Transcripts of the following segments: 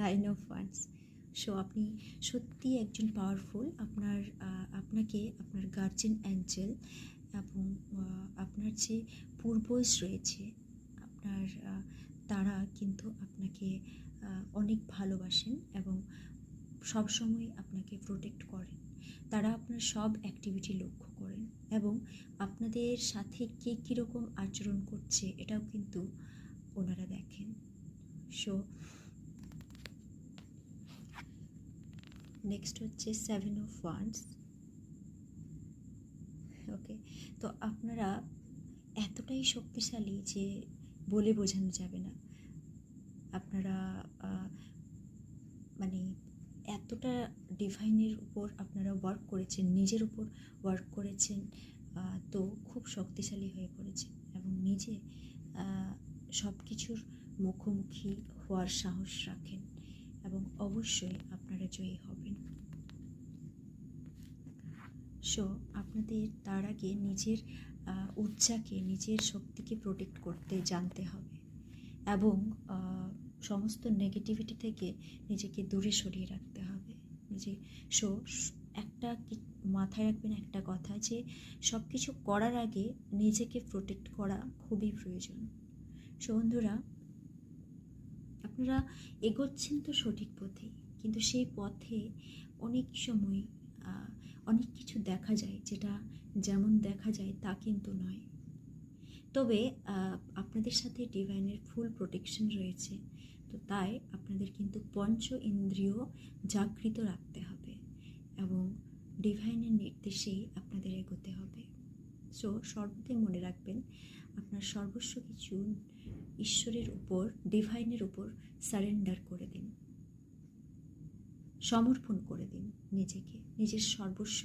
9 of wands. So আপনি সত্যি একজন পাওয়ারফুল। আপনাকে আপনার গার্জিয়ান অ্যাঞ্জেল এবং আপনার যে পূর্বজ রয়েছে, আপনার তারা কিন্তু আপনাকে অনেক ভালোবাসেন এবং সবসময় আপনাকে প্রোটেক্ট করেন। তারা আপনার সব অ্যাক্টিভিটি লক্ষ্য করেন এবং আপনাদের সাথে কে কীরকম আচরণ করছে এটাও কিন্তু ওনারা দেখেন। সো নেক্সট হচ্ছে 7 অফ ওয়ান্স। ওকে, তো আপনারা এতটাই শক্তিশালী যে বলে বোঝানো যাবে না। আপনারা মানে এতটা ডিভাইনের উপর আপনারা ওয়ার্ক করেছেন, নিজের উপর ওয়ার্ক করেছেন, তো খুব শক্তিশালী হয়ে পড়েছেন এবং নিজে সব কিছুর মুখোমুখি হওয়ার সাহস রাখেন এবং অবশ্যই আপনারা জয়ী হবেন। সো আপনাদের তার আগে নিজের ঊর্জাকে, নিজের শক্তিকে প্রোটেক্ট করতে জানতে হবে এবং সমস্ত নেগেটিভিটি থেকে নিজেকে দূরে সরিয়ে রাখতে হবে। সো একটা মাথায় রাখবেন একটা কথা, যে সব কিছু করার আগে নিজেকে প্রোটেক্ট করা খুবই প্রয়োজন। সো বন্ধুরা, আপনারা এগোচ্ছেন তো সঠিক পথে, কিন্তু সেই পথে অনেক সময় অনেক কিছু দেখা যায় যেটা যেমন দেখা যায় তা কিন্তু নয়। তবে আপনাদের সাথে ডিভাইনের ফুল প্রোটেকশন রয়েছে, তো তাই আপনাদের কিন্তু পঞ্চ ইন্দ্রিয় জাগৃত রাখতে হবে এবং ডিভাইনের নির্দেশেই আপনাদের এগোতে হবে। সো সর্বদাই মনে রাখবেন, আপনার সর্বস্ব কিছু ঈশ্বরের উপর, ডিভাইনের উপর সারেন্ডার করে দিন, সমর্পণ করে দিন নিজেকে, নিজের সর্বস্ব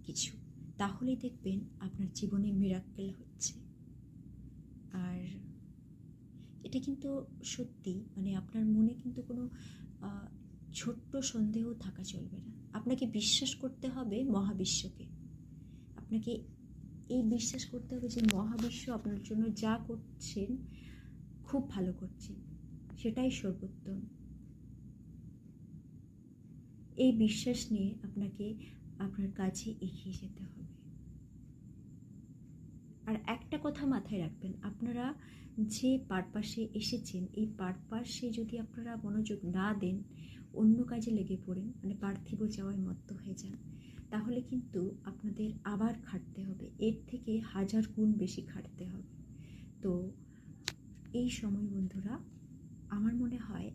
কিছু। তাহলেই দেখবেন আপনার জীবনে মিরাক্কেল হচ্ছে। আর এটা কিন্তু সত্যি, মানে আপনার মনে কিন্তু কোনো ছোট্ট সন্দেহ থাকা চলবে না। আপনাকে বিশ্বাস করতে হবে মহাবিশ্বকে। আপনাকে এই বিশ্বাস করতে হবে যে মহাবিশ্ব আপনার জন্য যা করছেন খুব ভালো করছেন, সেটাই সর্বোত্তম। এই বিশ্বাস নিয়ে আপনাকে আপনার কাজে এগিয়ে যেতে হবে। আর একটা কথা মাথায় রাখবেন, আপনারা যে পারপাসে এসেছেন, এই পারপাসে যদি আপনারা মনোযোগ না দেন, অন্য কাজে লেগে পড়েন, মানে পার্থিব যাওয়ায় মত্ত হয়ে যান, তাহলে কিন্তু আপনাদের আবার খাটতে হবে, এর থেকে 1000 গুণ বেশি খাটতে হবে। তো এই সময় বন্ধুরা, আমার মনে হয়